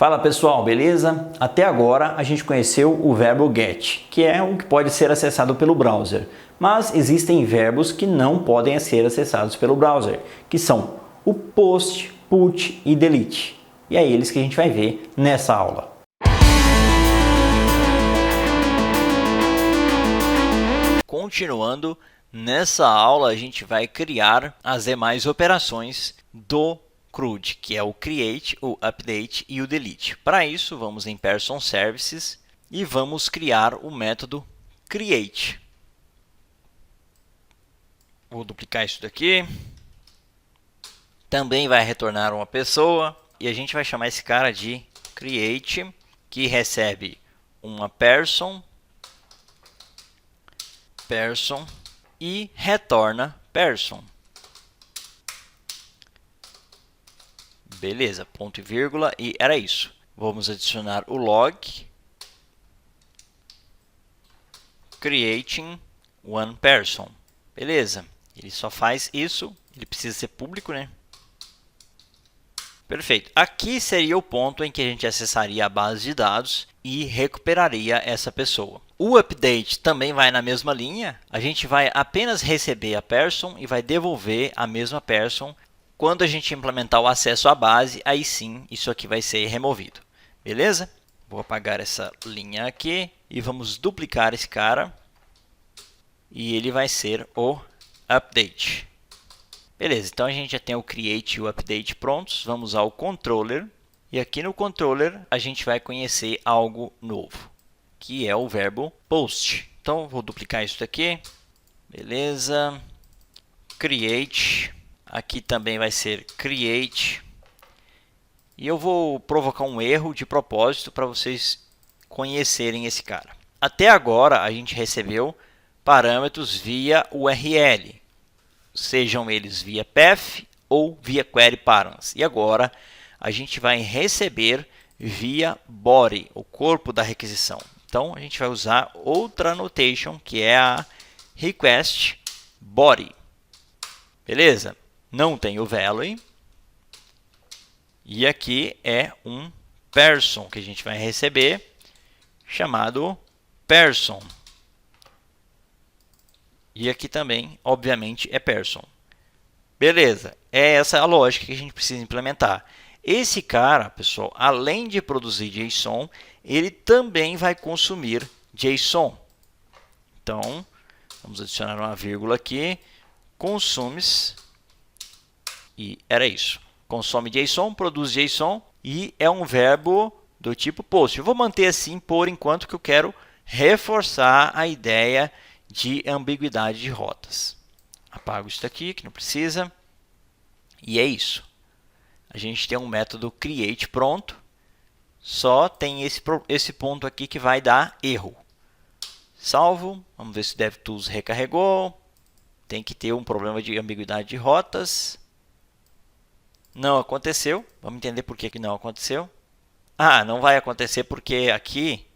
Fala pessoal, beleza? Até agora a gente conheceu o verbo get, que é o que pode ser acessado pelo browser. Mas existem verbos que não podem ser acessados pelo browser, que são o post, put e delete. E é eles que a gente vai ver nessa aula. Continuando, nessa aula a gente vai criar as demais operações do CRUD, que é o create, o update e o delete. Para isso, vamos em Person Services e vamos criar o método create. Vou duplicar isso daqui. Também vai retornar uma pessoa e a gente vai chamar esse cara de create, que recebe uma person e retorna person. Beleza, ponto e vírgula, e era isso. Vamos adicionar o log creating one person. Beleza, ele só faz isso, ele precisa ser público, né? Perfeito. Aqui seria o ponto em que a gente acessaria a base de dados e recuperaria essa pessoa. O update também vai na mesma linha. A gente vai apenas receber a person e vai devolver a mesma person. Quando a gente implementar o acesso à base, aí sim isso aqui vai ser removido. Beleza? Vou apagar essa linha aqui e vamos duplicar esse cara. E ele vai ser o update. Beleza, então a gente já tem o create e o update prontos. Vamos ao controller. E aqui no controller a gente vai conhecer algo novo, que é o verbo post. Então vou duplicar isso daqui. Beleza. Create. Aqui também vai ser create. E eu vou provocar um erro de propósito para vocês conhecerem esse cara. Até agora a gente recebeu parâmetros via URL, sejam eles via path ou via query params. E agora a gente vai receber via body, o corpo da requisição. Então a gente vai usar outra annotation, que é a request body. Beleza? Não tem o value. E aqui é um person que a gente vai receber, chamado person. E aqui também, obviamente, é person. Beleza, é essa a lógica que a gente precisa implementar. Esse cara, pessoal, além de produzir JSON, ele também vai consumir JSON. Então, vamos adicionar uma vírgula aqui. Consumes. E era isso. Consome JSON, produz JSON e é um verbo do tipo post. Eu vou manter assim por enquanto, que eu quero reforçar a ideia de ambiguidade de rotas. Apago isso daqui, que não precisa. E é isso. A gente tem um método create pronto. Só tem esse ponto aqui que vai dar erro. Salvo. Vamos ver se o DevTools recarregou. Tem que ter um problema de ambiguidade de rotas. Não aconteceu. Vamos entender por que não aconteceu. Ah, não vai acontecer porque aqui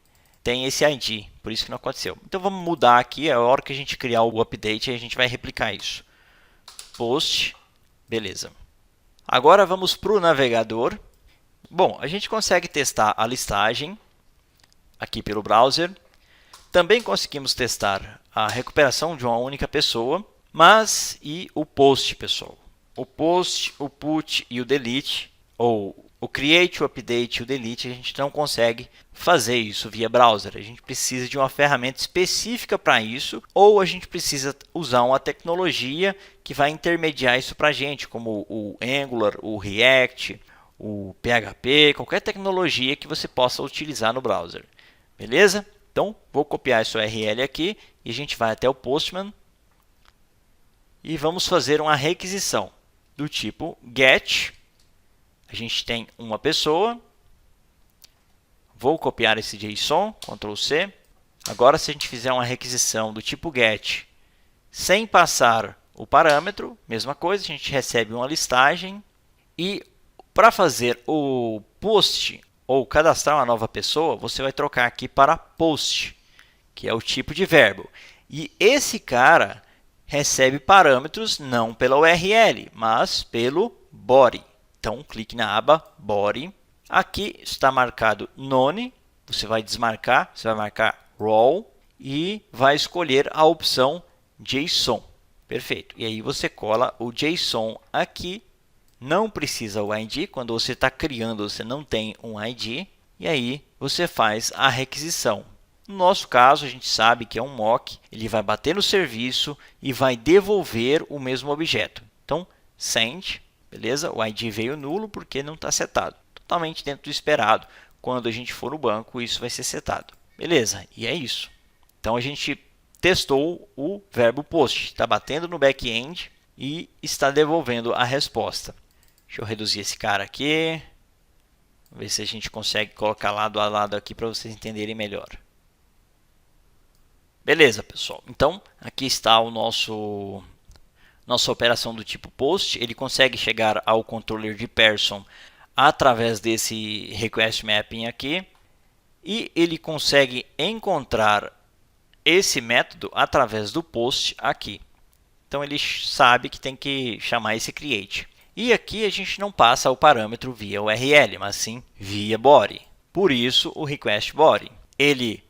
tem esse ID. Por isso que não aconteceu. Então vamos mudar aqui. A hora que a gente criar o update, a gente vai replicar isso. Post. Beleza. Agora vamos para o navegador. Bom, a gente consegue testar a listagem aqui pelo browser. Também conseguimos testar a recuperação de uma única pessoa. Mas e o post, pessoal? O post, o put e o delete, ou o create, o update e o delete, a gente não consegue fazer isso via browser. A gente precisa de uma ferramenta específica para isso, ou a gente precisa usar uma tecnologia que vai intermediar isso para a gente, como o Angular, o React, o PHP, qualquer tecnologia que você possa utilizar no browser. Beleza? Então, vou copiar essa URL aqui e a gente vai até o Postman e vamos fazer uma requisição do tipo get. A gente tem uma pessoa. Vou copiar esse JSON, Ctrl C. Agora, se a gente fizer uma requisição do tipo get, sem passar o parâmetro, mesma coisa, a gente recebe uma listagem. E para fazer o post ou cadastrar uma nova pessoa, você vai trocar aqui para post, que é o tipo de verbo. E esse cara recebe parâmetros não pela URL, mas pelo body. Então, clique na aba Body Aqui está marcado none, você vai desmarcar, você vai marcar roll e vai escolher a opção JSON. Perfeito. E aí você cola o JSON aqui. Não precisa o ID. Quando você está criando, você não tem um ID. E aí você faz a requisição. No nosso caso, a gente sabe que é um mock. Ele vai bater no serviço e vai devolver o mesmo objeto. Então, send. Beleza? O ID veio nulo porque não está setado. Totalmente dentro do esperado. Quando a gente for no banco, isso vai ser setado. Beleza? E é isso. Então, a gente testou o verbo post. Está batendo no back-end e está devolvendo a resposta. Deixa eu reduzir esse cara aqui. Vamos ver se a gente consegue colocar lado a lado aqui para vocês entenderem melhor. Beleza, pessoal. Então, aqui está o nossa operação do tipo post. Ele consegue chegar ao controller de person através desse request mapping aqui. E ele consegue encontrar esse método através do post aqui. Então, ele sabe que tem que chamar esse create. E aqui a gente não passa o parâmetro via URL, mas sim via body. Por isso, o request body. Ele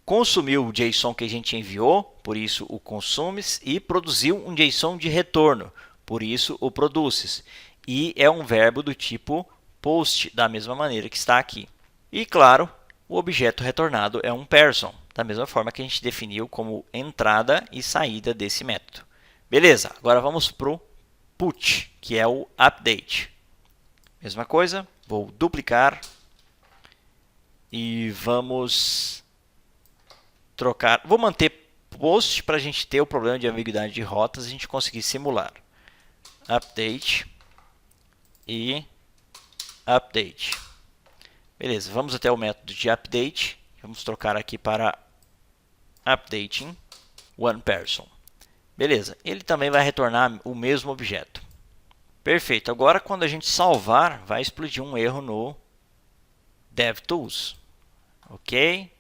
consumiu o JSON que a gente enviou, por isso o consumes, e produziu um JSON de retorno, por isso o produces. E é um verbo do tipo post, da mesma maneira que está aqui. E claro, o objeto retornado é um person, da mesma forma que a gente definiu como entrada e saída desse método. Beleza, agora vamos para o put, que é o update. Mesma coisa, vou duplicar e vamos trocar. Vou manter post para a gente ter o problema de ambiguidade de rotas e a gente conseguir simular. Update e update. Beleza, vamos até o método de update. Vamos trocar aqui para updating one person. Beleza, ele também vai retornar o mesmo objeto. Perfeito, agora quando a gente salvar, vai explodir um erro no DevTools. Ok?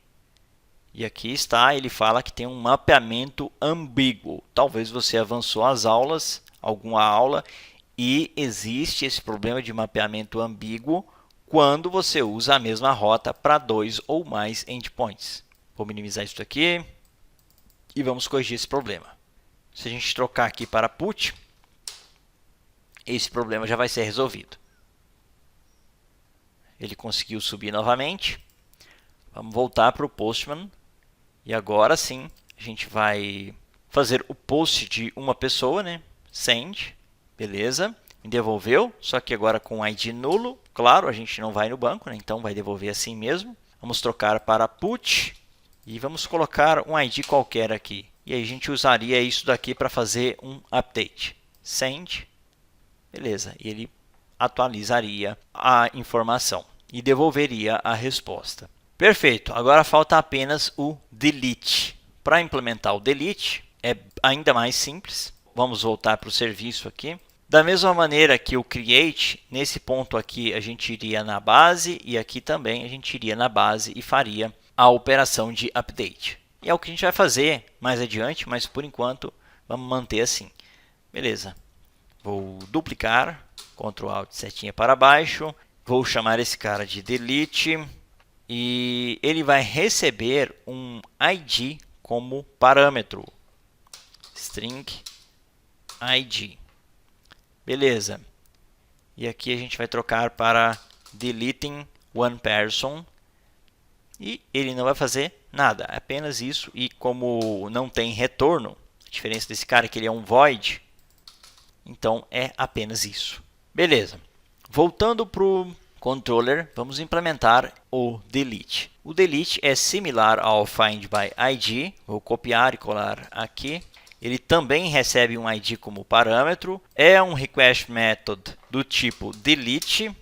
E aqui está, ele fala que tem um mapeamento ambíguo. Talvez você avançou as aulas, alguma aula, e existe esse problema de mapeamento ambíguo quando você usa a mesma rota para 2 ou mais endpoints. Vou minimizar isso aqui e vamos corrigir esse problema. Se a gente trocar aqui para put, esse problema já vai ser resolvido. Ele conseguiu subir novamente. Vamos voltar para o Postman. E agora sim, a gente vai fazer o post de uma pessoa, né? Send, beleza. Me devolveu, só que agora com ID nulo. Claro, a gente não vai no banco, né? Então vai devolver assim mesmo. Vamos trocar para put e vamos colocar um ID qualquer aqui. E aí a gente usaria isso daqui para fazer um update. Send, beleza. E ele atualizaria a informação e devolveria a resposta. Perfeito, agora falta apenas o delete. Para implementar o delete é ainda mais simples. Vamos voltar para o serviço aqui. Da mesma maneira que o create, nesse ponto aqui a gente iria na base e aqui também a gente iria na base e faria a operação de update. E é o que a gente vai fazer mais adiante, mas por enquanto vamos manter assim. Beleza, vou duplicar, Ctrl Alt setinha para baixo, vou chamar esse cara de delete. E ele vai receber um ID como parâmetro. String ID. Beleza. E aqui a gente vai trocar para deleting one person. E ele não vai fazer nada, apenas isso. E como não tem retorno, a diferença desse cara é que ele é um void, então é apenas isso. Beleza. Voltando para o controller, vamos implementar o delete. O delete é similar ao find by ID. Vou copiar e colar aqui. Ele também recebe um ID como parâmetro. É um request method do tipo delete.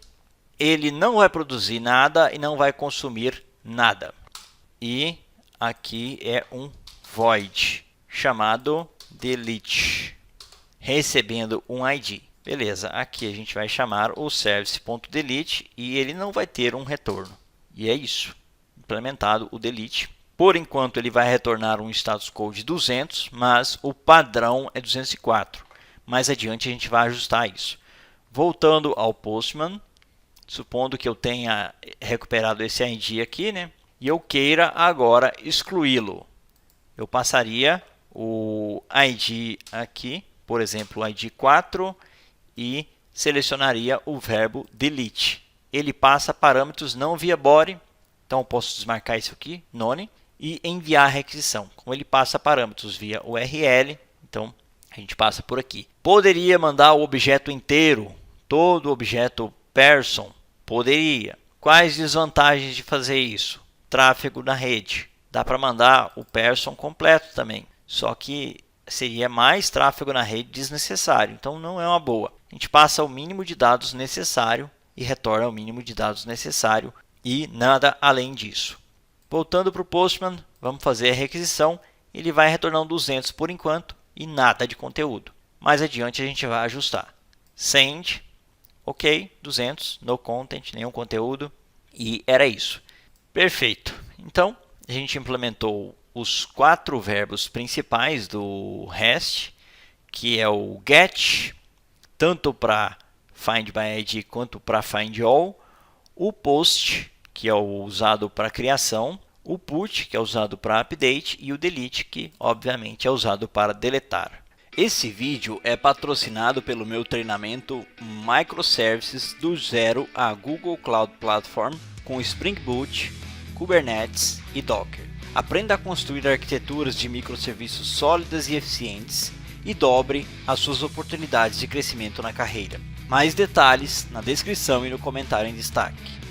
Ele não vai produzir nada e não vai consumir nada. E aqui é um void chamado delete, recebendo um ID. Beleza, aqui a gente vai chamar o service.delete e ele não vai ter um retorno. E é isso, implementado o delete. Por enquanto ele vai retornar um status code 200, mas o padrão é 204. Mais adiante a gente vai ajustar isso. Voltando ao Postman, supondo que eu tenha recuperado esse ID aqui, né? E eu queira agora excluí-lo. Eu passaria o ID aqui, por exemplo, o ID 4, e selecionaria o verbo delete. Ele passa parâmetros não via body, então eu posso desmarcar isso aqui, none, e enviar a requisição. Como ele passa parâmetros via URL, então a gente passa por aqui. Poderia mandar o objeto inteiro, todo o objeto person? Poderia. Quais desvantagens de fazer isso? Tráfego na rede. Dá para mandar o person completo também, só que seria mais tráfego na rede desnecessário, então não é uma boa. A gente passa o mínimo de dados necessário e retorna o mínimo de dados necessário e nada além disso. Voltando para o Postman, vamos fazer a requisição. Ele vai retornar 200 por enquanto e nada de conteúdo. Mais adiante a gente vai ajustar. Send, ok, 200, no content, nenhum conteúdo, e era isso. Perfeito. Então, a gente implementou os 4 verbos principais do REST, que é o GET, tanto para Find by ID quanto para Find All, o POST, que é o usado para criação, o PUT, que é usado para update, e o DELETE, que obviamente é usado para deletar. Esse vídeo é patrocinado pelo meu treinamento Microservices do Zero a Google Cloud Platform com Spring Boot, Kubernetes e Docker. Aprenda a construir arquiteturas de microserviços sólidas e eficientes e dobre as suas oportunidades de crescimento na carreira. Mais detalhes na descrição e no comentário em destaque.